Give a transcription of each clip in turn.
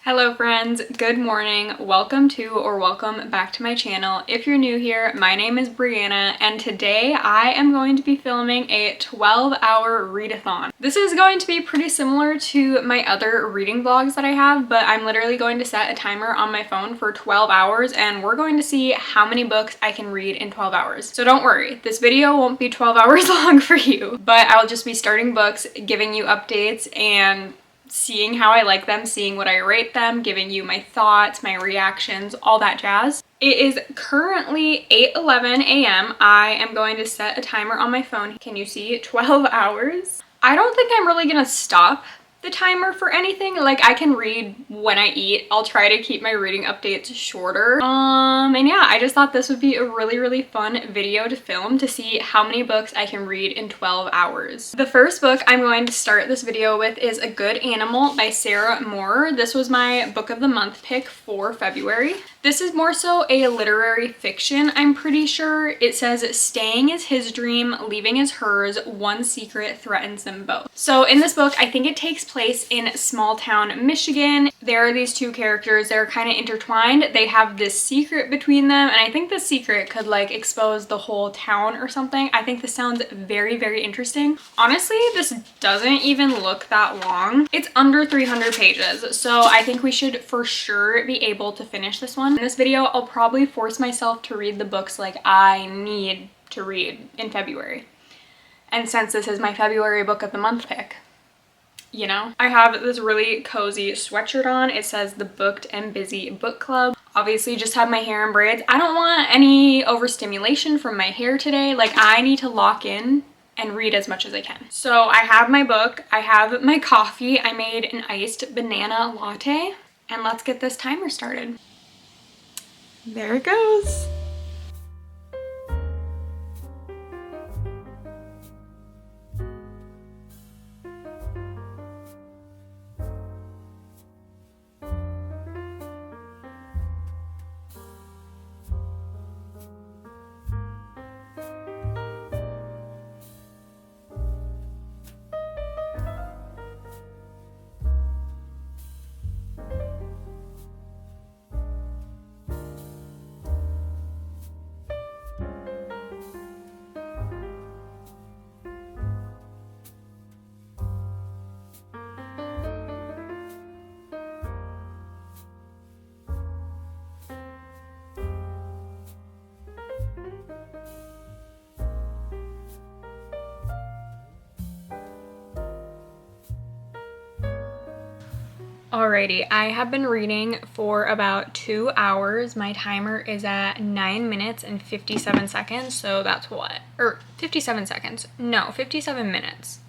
Hello friends, good morning. Welcome to or welcome back to my channel. If you're new here, my name is Brianna and today I am going to be filming a 12-hour readathon. This is going to be pretty similar to my other reading vlogs that I have, but I'm literally going to set a timer on my phone for 12 hours and we're going to see how many books I can read in 12 hours. So don't worry, this video won't be 12 hours long for you, but I'll just be starting books, giving you updates, and seeing how I like them, seeing what I rate them, giving you my thoughts, my reactions, all that jazz. It is currently 8:11 a.m. I am going to set a timer on my phone. Can you see? 12 hours. I don't think I'm really gonna stop the timer for anything. Like, I can read when I eat. I'll try to keep my reading updates shorter. And yeah, I just thought this would be a really fun video to film to see how many books I can read in 12 hours. The first book I'm going to start this video with is A Good Animal by Sarah Moore. This was my book of the month pick for February. This is more so a literary fiction, I'm pretty sure. It says, staying is his dream, leaving is hers, one secret threatens them both. So in this book, I think it takes place in small town Michigan. There are these two characters, they're kind of intertwined. They have this secret between them, and I think the secret could like expose the whole town or something. I think this sounds very interesting. Honestly, this doesn't even look that long. It's under 300 pages, so I think we should for sure be able to finish this one. In this video, I'll probably force myself to read the books like I need to read in February. And since this is my February book of the month pick, you know? I have this really cozy sweatshirt on. It says the Booked and Busy Book Club. Obviously just have my hair in braids. I don't want any overstimulation from my hair today. Like, I need to lock in and read as much as I can. So I have my book, I have my coffee. I made an iced banana latte, and let's get this timer started. There it goes. Alrighty, I have been reading for about 2 hours. My timer is at 9 minutes and 57 seconds, so that's what? Or 57 seconds. No, 57 minutes.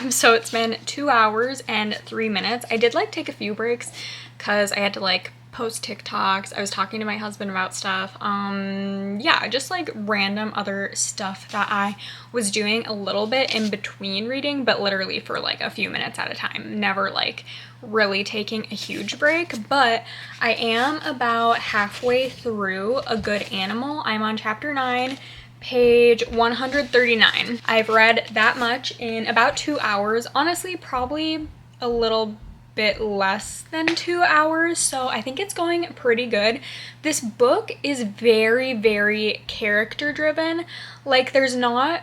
So it's been 2 hours and 3 minutes. I did like take a few breaks because I had to like post TikToks. I was talking to my husband about stuff. Yeah, just like random other stuff that I was doing a little bit in between reading, but literally for like a few minutes at a time. Never like really taking a huge break, but I am about halfway through A Good Animal. I'm on chapter 9. Page 139. I've read that much in about 2 hours. Honestly, probably a little bit less than 2 hours, so I think it's going pretty good. This book is very character driven. Like, there's not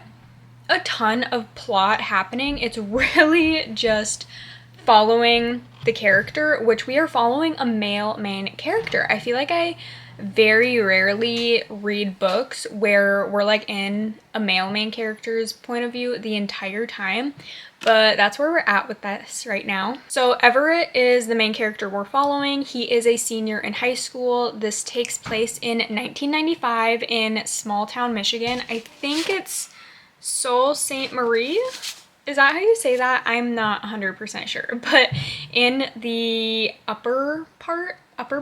a ton of plot happening. It's really just following the character, which we are following a male main character. I feel like I very rarely read books where we're like in a male main character's point of view the entire time, but that's where we're at with this right now. So Everett is the main character we're following. He is a senior in high school. This takes place in 1995 in small town Michigan. I think it's Sault Ste. Marie. Is that how you say that? I'm not 100% sure, but in the upper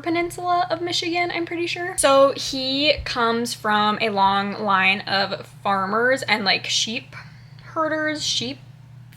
peninsula of Michigan, I'm pretty sure. So he comes from a long line of farmers and like sheep herders, sheep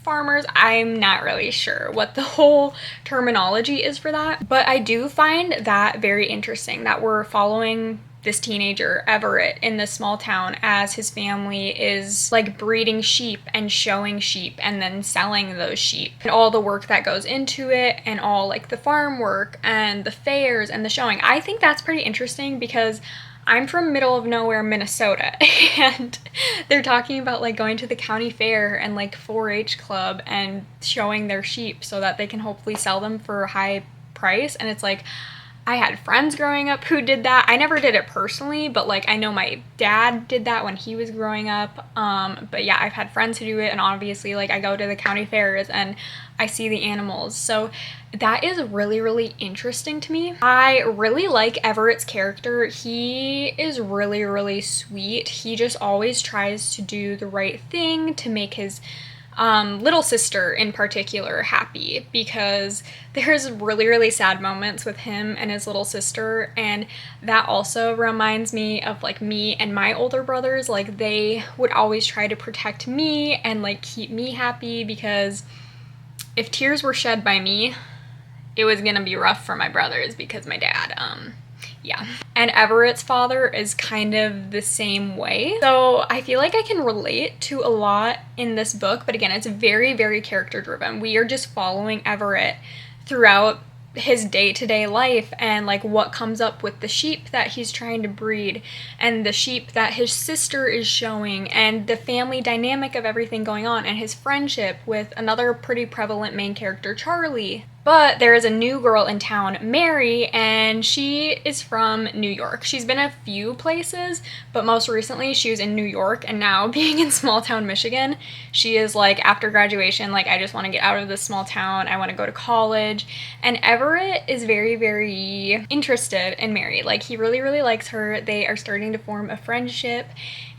farmers. I'm not really sure what the whole terminology is for that, but I do find that very interesting that we're following this teenager, Everett, in this small town as his family is like breeding sheep and showing sheep and then selling those sheep. And all the work that goes into it and all like the farm work and the fairs and the showing. I think that's pretty interesting because I'm from middle of nowhere, Minnesota, and they're talking about like going to the county fair and like 4-H club and showing their sheep so that they can hopefully sell them for a high price. And it's like, I had friends growing up who did that. I never did it personally, but like I know my dad did that when he was growing up. But yeah, I've had friends who do it, and obviously like I go to the county fairs and I see the animals. So that is really, really interesting to me. I really like Everett's character. He is really, really sweet. He just always tries to do the right thing to make his little sister in particular happy, because there's really, really sad moments with him and his little sister, and that also reminds me of like me and my older brothers. Like they would always try to protect me and like keep me happy, because if tears were shed by me, it was gonna be rough for my brothers because my dad, yeah. And Everett's father is kind of the same way. So I feel like I can relate to a lot in this book, but again, it's very, very character driven. We are just following Everett throughout his day-to-day life and like what comes up with the sheep that he's trying to breed and the sheep that his sister is showing and the family dynamic of everything going on and his friendship with another pretty prevalent main character, Charlie. But there is a new girl in town, Mary, and she is from New York. She's been a few places, but most recently she was in New York, and now being in small town Michigan, she is like, after graduation, like, I just want to get out of this small town, I want to go to college. And Everett is very, very interested in Mary. Like, he really, really likes her. They are starting to form a friendship.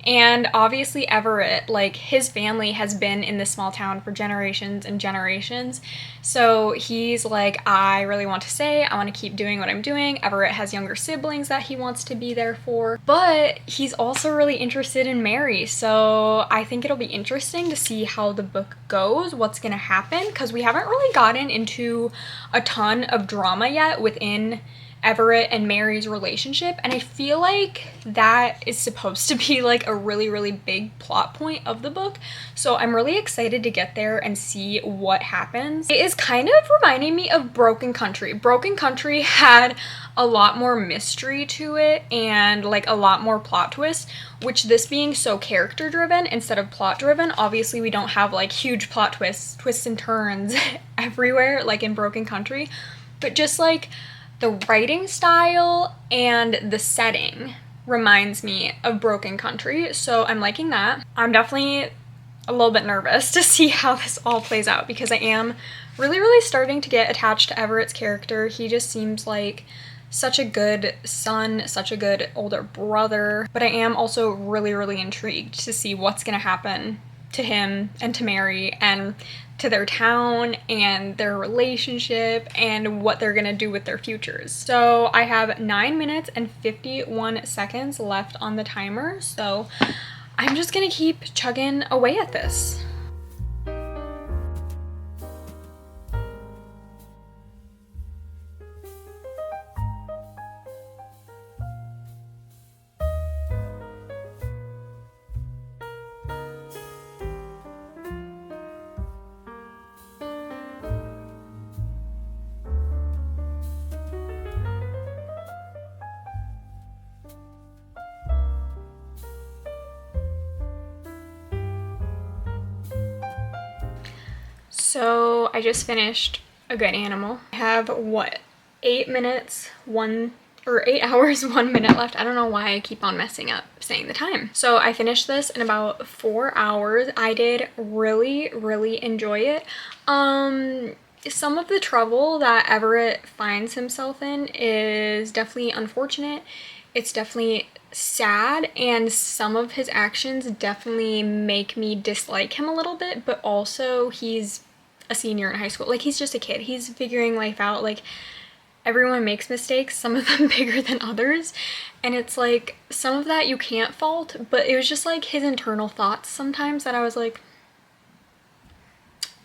And obviously Everett, like his family has been in this small town for generations and generations. So he's like, I really want to stay. I want to keep doing what I'm doing. Everett has younger siblings that he wants to be there for. But he's also really interested in Mary. So I think it'll be interesting to see how the book goes, what's going to happen, because we haven't really gotten into a ton of drama yet within Everett and Mary's relationship, and I feel like that is supposed to be like a really, really big plot point of the book. So I'm really excited to get there and see what happens. It is kind of reminding me of Broken Country. Broken Country had a lot more mystery to it and like a lot more plot twists, which this being so character driven instead of plot driven, obviously we don't have like huge plot twists and turns everywhere like in Broken Country, but just like the writing style and the setting reminds me of Broken Country, so I'm liking that. I'm definitely a little bit nervous to see how this all plays out, because I am really, really starting to get attached to Everett's character. He just seems like such a good son, such a good older brother, but I am also really, really intrigued to see what's gonna happen to him and to Mary and to their town and their relationship and what they're gonna do with their futures. So I have 9 minutes and 51 seconds left on the timer, so I'm just gonna keep chugging away at this. So I just finished A Good Animal. I have what, 8 minutes, 8 hours, 1 minute left. I don't know why I keep on messing up saying the time. So I finished this in about 4 hours. I did really, really enjoy it. Some of the trouble that Everett finds himself in is definitely unfortunate. It's definitely sad, and some of his actions definitely make me dislike him a little bit, but also he's a senior in high school. Like, he's just a kid. He's figuring life out. Like, everyone makes mistakes, some of them bigger than others, and it's like some of that you can't fault, but it was just like his internal thoughts sometimes that I was like,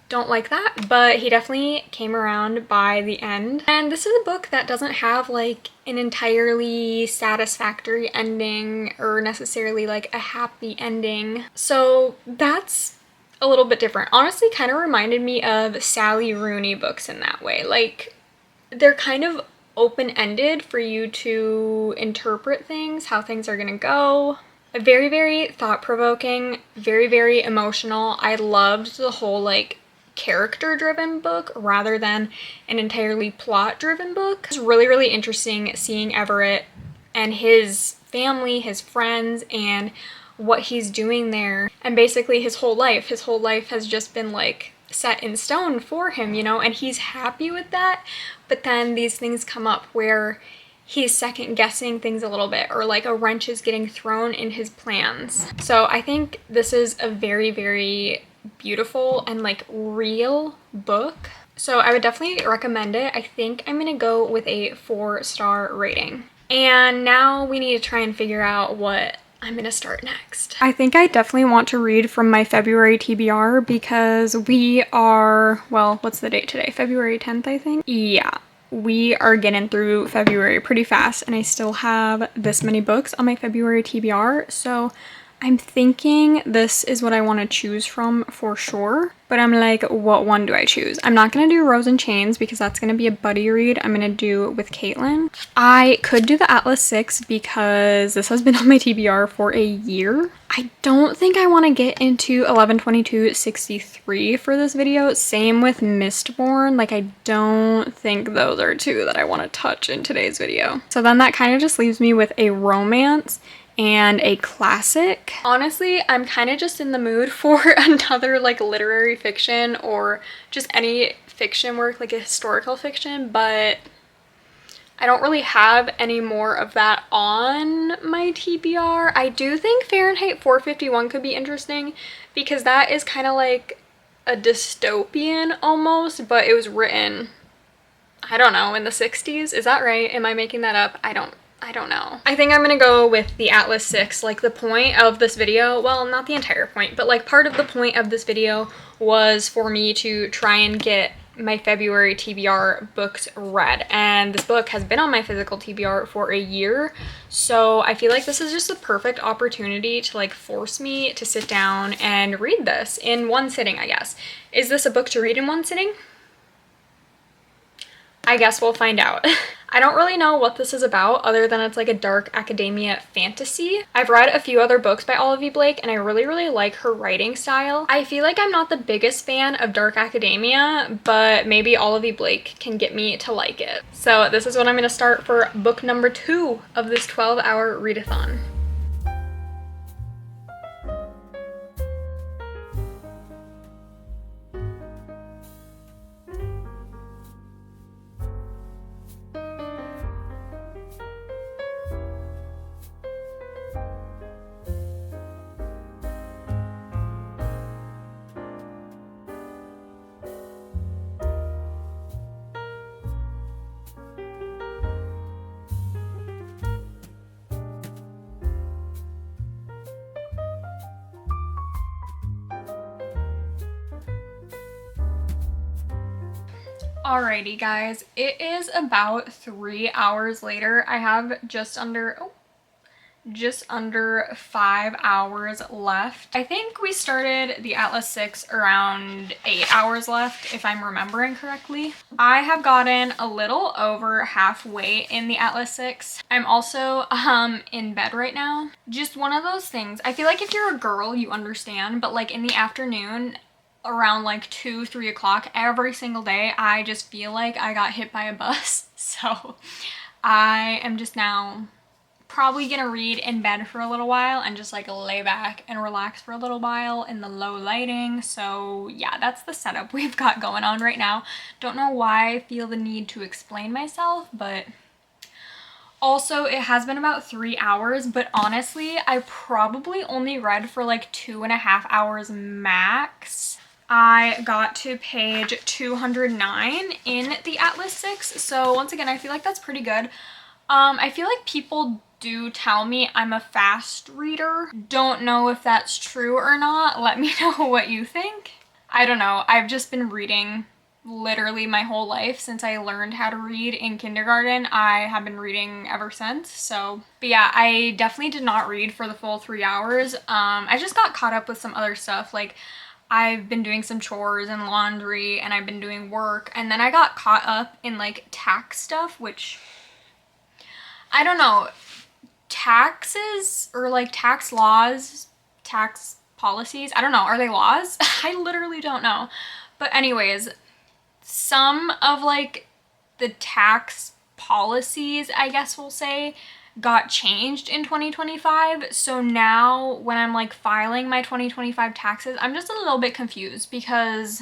don't like that, but he definitely came around by the end. And this is a book that doesn't have like an entirely satisfactory ending or necessarily like a happy ending. So that's a little bit different. Honestly, kind of reminded me of Sally Rooney books in that way. Like, they're kind of open-ended for you to interpret things, how things are gonna go. Very, very thought-provoking, very, very emotional. I loved the whole like character-driven book rather than an entirely plot-driven book. It's really, really interesting seeing Everett and his family, his friends, and what he's doing there, and basically his whole life. His whole life has just been like set in stone for him, you know, and he's happy with that. But then these things come up where he's second guessing things a little bit, or like a wrench is getting thrown in his plans. So I think this is a very, very beautiful and like real book. So I would definitely recommend it. I think I'm gonna go with a 4-star rating. And now we need to try and figure out what I'm gonna start next. I think I definitely want to read from my February TBR because we are, well, what's the date today? February 10th, I think? Yeah, we are getting through February pretty fast and I still have this many books on my February TBR. So I'm thinking this is what I want to choose from for sure, but I'm like, what one do I choose? I'm not going to do Rose and Chains because that's going to be a buddy read. I'm going to do with Caitlin. I could do the Atlas 6 because this has been on my TBR for a year. I don't think I want to get into 11/22/63 for this video. Same with Mistborn. Like, I don't think those are two that I want to touch in today's video. So then that kind of just leaves me with a romance and a classic. Honestly, I'm kind of just in the mood for another like literary fiction or just any fiction work, like a historical fiction, but I don't really have any more of that on my TBR. I do think Fahrenheit 451 could be interesting because that is kind of like a dystopian almost, but it was written, I don't know, in the 60s. Is that right? Am I making that up? I don't know. I think I'm gonna go with the Atlas 6. Like, the point of this video, well, not the entire point, but like part of the point of this video was for me to try and get my February TBR books read, and this book has been on my physical TBR for a year, so I feel like this is just a perfect opportunity to like force me to sit down and read this in one sitting, I guess. Is this a book to read in one sitting? I guess we'll find out. I don't really know what this is about other than it's like a dark academia fantasy. I've read a few other books by Olivia Blake and I really, really like her writing style. I feel like I'm not the biggest fan of dark academia, but maybe Olivia Blake can get me to like it. So this is what I'm going to start for book number 2 of this 12-hour readathon. Alrighty guys, it is about 3 hours later. I have just under 5 hours left. I think we started the Atlas 6 around 8 hours left, if I'm remembering correctly. I have gotten a little over halfway in the Atlas 6. I'm also in bed right now. Just one of those things. I feel like if you're a girl, you understand, but like in the afternoon, around like 2-3 o'clock every single day, I just feel like I got hit by a bus. So I am just now probably gonna read in bed for a little while and just like lay back and relax for a little while in the low lighting. So yeah, that's the setup we've got going on right now. Don't know why I feel the need to explain myself, but also it has been about 3 hours, but honestly I probably only read for like 2.5 hours max. I got to page 209 in the Atlas 6, so once again I feel like that's pretty good. I feel like people do tell me I'm a fast reader. Don't know if that's true or not. Let me know what you think. I don't know, I've just been reading literally my whole life since I learned how to read in kindergarten. I have been reading ever since. So, but yeah, I definitely did not read for the full 3 hours. I just got caught up with some other stuff. Like, I've been doing some chores and laundry, and I've been doing work, and then I got caught up in like tax stuff, which I don't know, taxes or like tax laws, tax policies, I don't know, are they laws? I literally don't know. But anyways, some of like the tax policies, I guess we'll say, got changed in 2025. So now when I'm like filing my 2025 taxes, I'm just a little bit confused because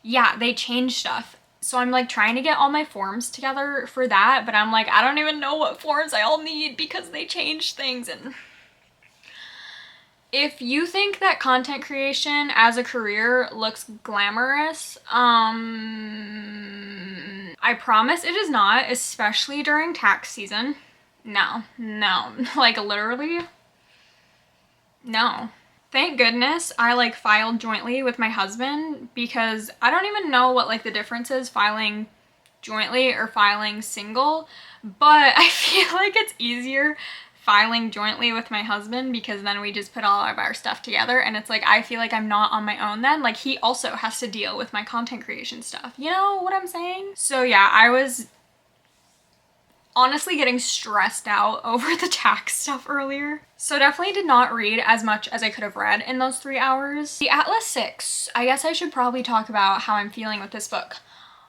yeah, they changed stuff. So I'm like trying to get all my forms together for that, but I'm like, I don't even know what forms I all need because they changed things. And if you think that content creation as a career looks glamorous, I promise it is not, especially during tax season. No, like literally, no. Thank goodness I like filed jointly with my husband, because I don't even know what like the difference is filing jointly or filing single, but I feel like it's easier filing jointly with my husband because then we just put all of our stuff together, and it's like I feel like I'm not on my own then. Like, he also has to deal with my content creation stuff. You know what I'm saying? So yeah, I was honestly getting stressed out over the tax stuff earlier. So definitely did not read as much as I could have read in those 3 hours. The Atlas 6, I guess I should probably talk about how I'm feeling with this book.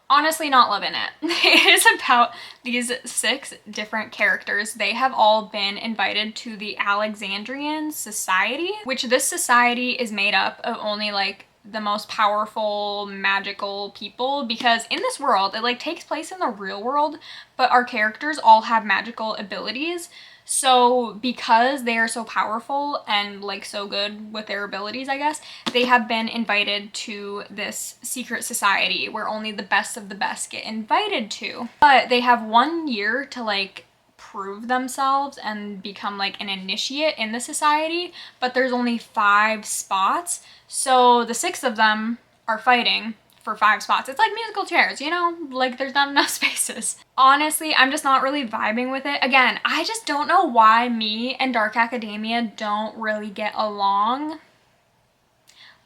Honestly, not loving it. It is about these 6 different characters. They have all been invited to the Alexandrian Society, which this society is made up of only like the most powerful magical people, because in this world it like takes place in the real world, but our characters all have magical abilities. So because they are so powerful and like so good with their abilities, I guess, they have been invited to this secret society where only the best of the best get invited to. But they have 1 year to like prove themselves and become like an initiate in the society, but there's only 5 spots. So the 6 of them are fighting for 5 spots. It's like musical chairs, you know? Like, there's not enough spaces. Honestly, I'm just not really vibing with it. Again, I just don't know why me and Dark Academia don't really get along.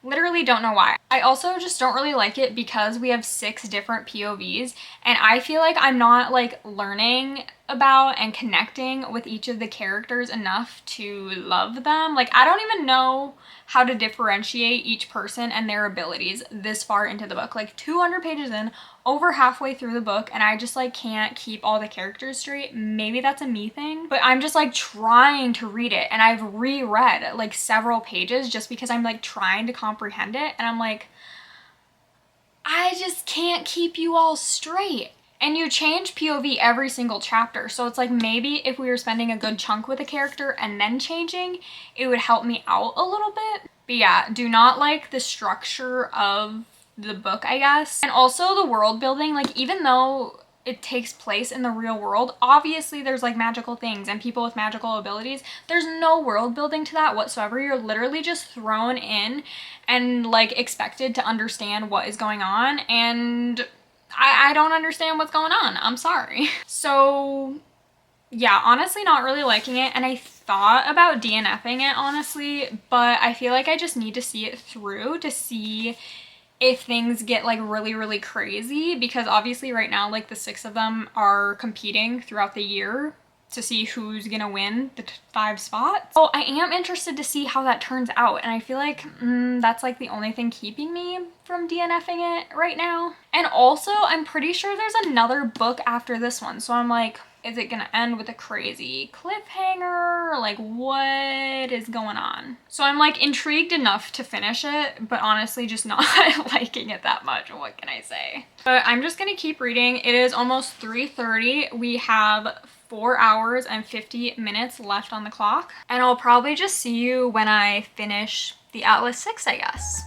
Literally don't know why. I also just don't really like it because we have 6 different POVs, and I feel like I'm not like learning about and connecting with each of the characters enough to love them. Like, I don't even know how to differentiate each person and their abilities this far into the book. Like 200 pages in, over halfway through the book, and I just like can't keep all the characters straight. Maybe that's a me thing, but I'm just like trying to read it, and I've reread like several pages just because I'm like trying to comprehend it, and I'm like, I just can't keep you all straight. And you change POV every single chapter, so it's like maybe if we were spending a good chunk with a character and then changing, it would help me out a little bit. But yeah, do not like the structure of the book, I guess. And also the world building, like even though it takes place in the real world, obviously there's like magical things and people with magical abilities. There's no world building to that whatsoever. You're literally just thrown in and like expected to understand what is going on, and I don't understand what's going on. I'm sorry. So yeah, honestly not really liking it, and I thought about DNFing it honestly, but I feel like I just need to see it through to see if things get like really crazy, because obviously right now like the 6 of them are competing throughout the year to see who's gonna win the 5 spots. So I am interested to see how that turns out, and I feel like that's like the only thing keeping me from DNFing it right now. And also I'm pretty sure there's another book after this one, so I'm like, is it gonna end with a crazy cliffhanger? Like, what is going on? So I'm like intrigued enough to finish it, but honestly just not liking it that much. What can I say? But I'm just gonna keep reading. It is almost 3:30. We have 4 hours and 50 minutes left on the clock, and I'll probably just see you when I finish the Atlas 6, I guess.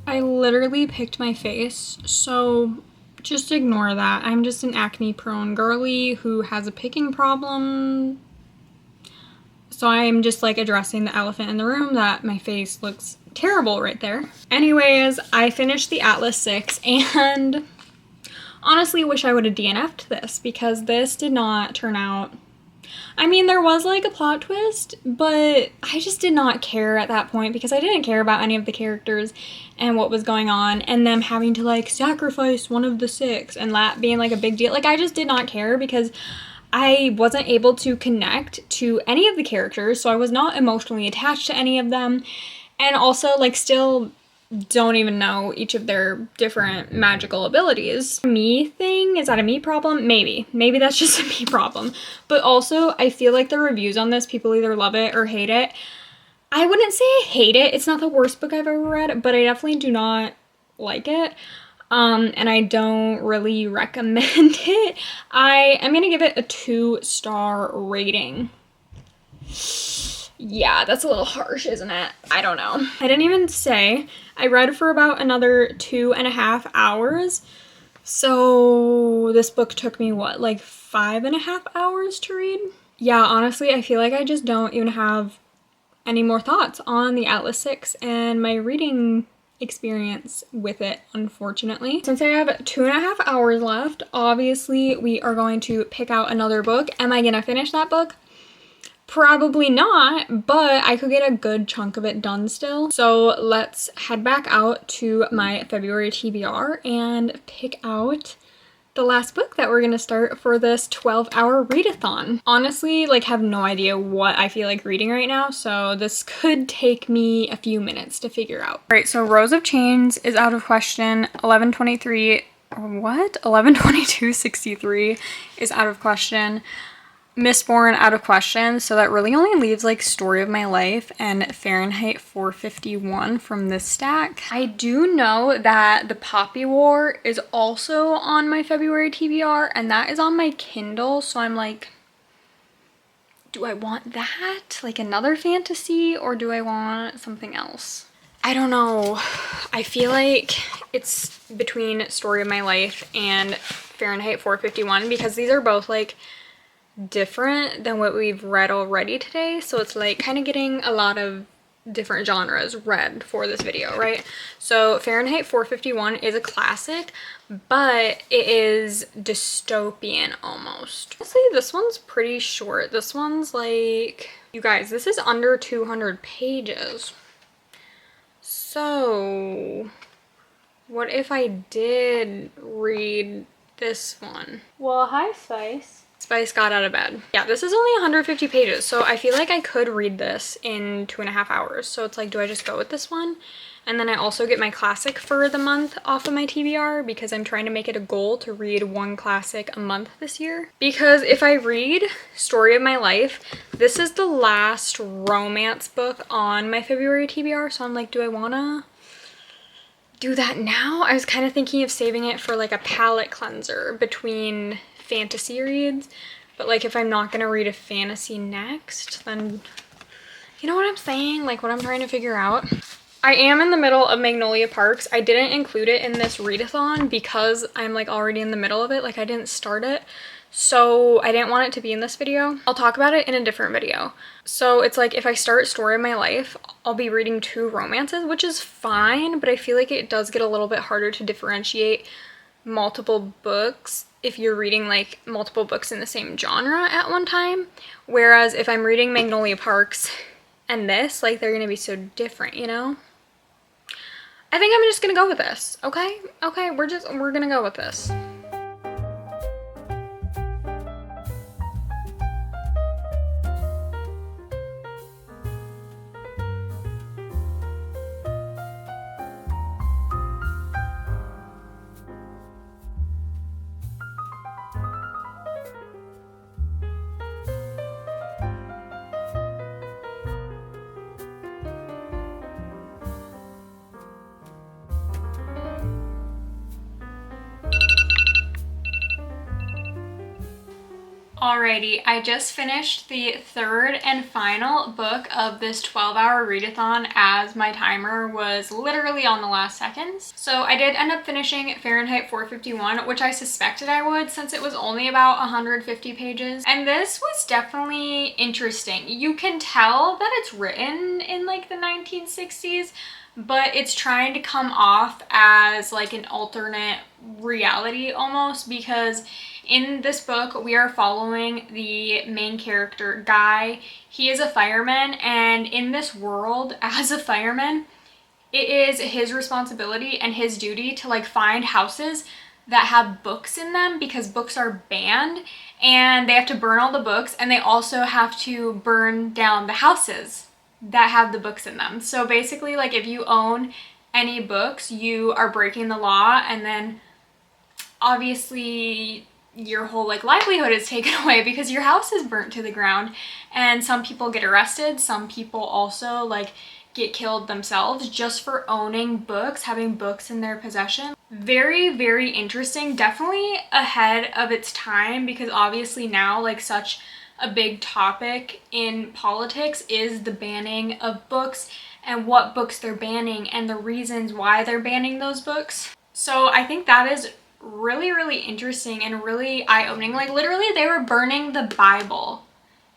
I literally picked my face, so just ignore that. I'm just an acne-prone girly who has a picking problem. So I'm just like addressing the elephant in the room that my face looks terrible right there. Anyways, I finished the Atlas 6 and honestly wish I would have DNF'd this because this did not turn out. I mean, there was like a plot twist, but I just did not care at that point because I didn't care about any of the characters and what was going on and them having to like sacrifice one of the 6 and that being like a big deal. Like, I just did not care because I wasn't able to connect to any of the characters, so I was not emotionally attached to any of them, and also like still don't even know each of their different magical abilities. Me thing? Is that a me problem? Maybe. Maybe that's just a me problem. But also, I feel like the reviews on this, people either love it or hate it. I wouldn't say I hate it. It's not the worst book I've ever read, but I definitely do not like it. And I don't really recommend it. I am gonna give it a 2-star rating. Yeah, that's a little harsh, isn't it? I don't know. I didn't even say. I read for about another 2.5 hours. So this book took me, what, like 5.5 hours to read? Yeah, honestly, I feel like I just don't even have any more thoughts on the Atlas 6 and my reading experience with it, unfortunately. Since I have 2.5 hours left, obviously we are going to pick out another book. Am I gonna finish that book? Probably not, but I could get a good chunk of it done still. So let's head back out to my February TBR and pick out the last book that we're gonna start for this 12-hour readathon. Honestly, like, have no idea what I feel like reading right now, so this could take me a few minutes to figure out. All right, so Rows of Chains is out of question. 112263 is out of question. Mistborn out of question, so that really only leaves like Story of My Life and Fahrenheit 451 from this stack. I do know that The Poppy War is also on my February TBR, and that is on my Kindle, so I'm like, do I want that? Like another fantasy, or do I want something else? I don't know. I feel like it's between Story of My Life and Fahrenheit 451 because these are both like different than what we've read already today, so it's like kind of getting a lot of different genres read for this video, right? So Fahrenheit 451 is a classic, but it is dystopian almost. Honestly, this one's pretty short. This one's like, you guys, this is under 200 pages. So what if I did read this one? Well, hi Spice. Spice got out of bed. Yeah, this is only 150 pages, so I feel like I could read this in 2.5 hours. So it's like, do I just go with this one? And then I also get my classic for the month off of my TBR because I'm trying to make it a goal to read 1 classic a month this year. Because if I read Story of My Life, this is the last romance book on my February TBR, so I'm like, do I wanna do that now? I was kind of thinking of saving it for like a palette cleanser between fantasy reads, but like if I'm not gonna read a fantasy next, then you know what I'm saying, like what I'm trying to figure out. I am in the middle of Magnolia Parks. I didn't include it in this readathon because I'm like already in the middle of it, like I didn't start it, so I didn't want it to be in this video. I'll talk about it in a different video. So it's like if I start Story of My Life, I'll be reading 2 romances, which is fine, but I feel like it does get a little bit harder to differentiate multiple books if you're reading like multiple books in the same genre at one time, whereas if I'm reading Magnolia Parks and this, like, they're gonna be so different, you know? I think I'm just gonna go with this. Okay, we're gonna go with this. Alrighty, I just finished the third and final book of this 12-hour readathon as my timer was literally on the last seconds. So I did end up finishing Fahrenheit 451, which I suspected I would since it was only about 150 pages. And this was definitely interesting. You can tell that it's written in like the 1960s, but it's trying to come off as like an alternate reality almost, because in this book we are following the main character, Guy. He is a fireman, and in this world as a fireman, it is his responsibility and his duty to like find houses that have books in them, because books are banned, and they have to burn all the books, and they also have to burn down the houses that have the books in them. So basically, like, if you own any books, you are breaking the law, and then obviously your whole like livelihood is taken away because your house is burnt to the ground. And some people get arrested, some people also like get killed themselves just for owning books, having books in their possession. Very, very interesting. Definitely ahead of its time, because obviously now like such a big topic in politics is the banning of books and what books they're banning and the reasons why they're banning those books. So I think that is really, really interesting and really eye-opening. Like literally they were burning the Bible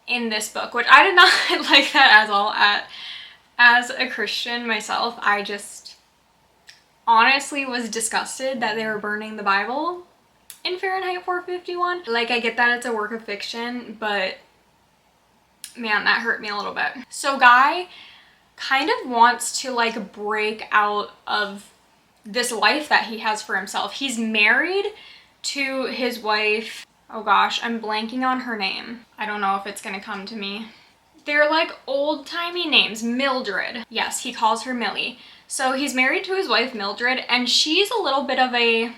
in this book, which I did not like that at all. As a Christian myself, I just honestly was disgusted that they were burning the Bible in Fahrenheit 451. Like, I get that it's a work of fiction, but man, that hurt me a little bit. So Guy kind of wants to like break out of this life that he has for himself. He's married to his wife. Oh gosh, I'm blanking on her name. I don't know if it's gonna come to me. They're like old-timey names. Mildred. Yes, he calls her Millie. So he's married to his wife Mildred, and she's a little bit of a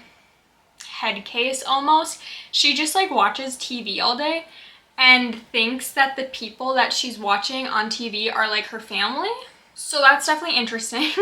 head case almost. She just like watches TV all day and thinks that the people that she's watching on TV are like her family. So that's definitely interesting.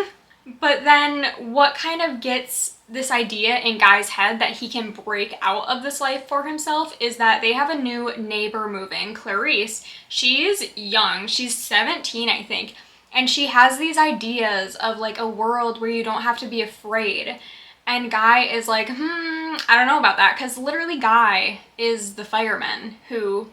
But then what kind of gets this idea in Guy's head that he can break out of this life for himself is that they have a new neighbor moving, Clarice. She's young, she's 17 I think, and she has these ideas of like a world where you don't have to be afraid. And Guy is like, I don't know about that, because literally Guy is the fireman who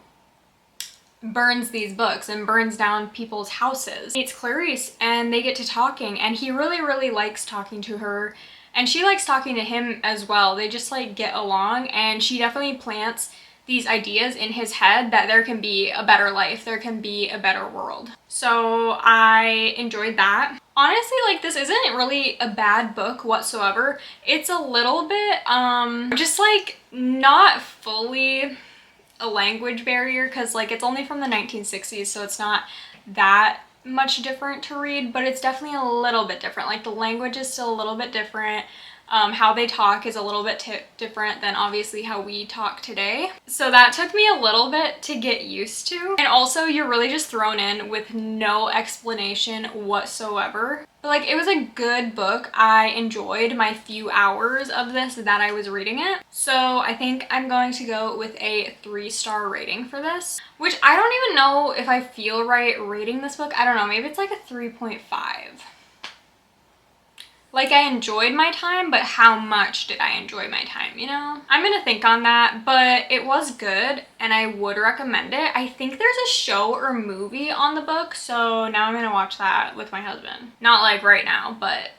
burns these books and burns down people's houses. He meets Clarice and they get to talking, and he really, really likes talking to her, and she likes talking to him as well. They just like get along, and she definitely plants these ideas in his head that there can be a better life, there can be a better world. So I enjoyed that. Honestly, like, this isn't really a bad book whatsoever. It's a little bit just like not fully a language barrier, because like it's only from the 1960s, so it's not that much different to read, but it's definitely a little bit different. Like the language is still a little bit different. How they talk is a little bit different than obviously how we talk today. So that took me a little bit to get used to. And also you're really just thrown in with no explanation whatsoever. But like, it was a good book. I enjoyed my few hours of this that I was reading it. So I think I'm going to go with a 3-star rating for this, which I don't even know if I feel right rating this book. I don't know, maybe it's like a 3.5. Like, I enjoyed my time, but how much did I enjoy my time, you know? I'm gonna think on that, but it was good and I would recommend it. I think there's a show or movie on the book, so now I'm gonna watch that with my husband. Not like right now, but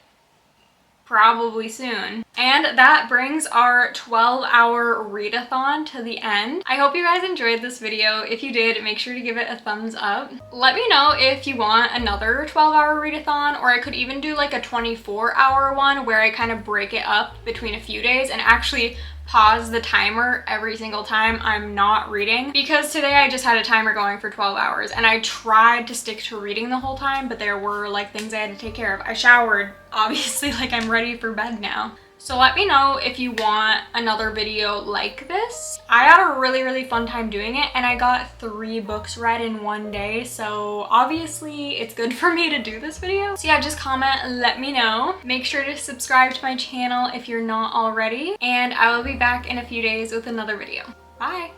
probably soon. And that brings our 12-hour readathon to the end. I hope you guys enjoyed this video. If you did, make sure to give it a thumbs up. Let me know if you want another 12-hour readathon, or I could even do like a 24-hour one where I kind of break it up between a few days and actually pause the timer every single time I'm not reading, because today I just had a timer going for 12 hours and I tried to stick to reading the whole time, but there were like things I had to take care of. I showered, obviously, like I'm ready for bed now. So let me know if you want another video like this. I had a really, really fun time doing it, and I got 3 books read in one day, so obviously it's good for me to do this video. So yeah, just comment, let me know. Make sure to subscribe to my channel if you're not already, and I will be back in a few days with another video. Bye!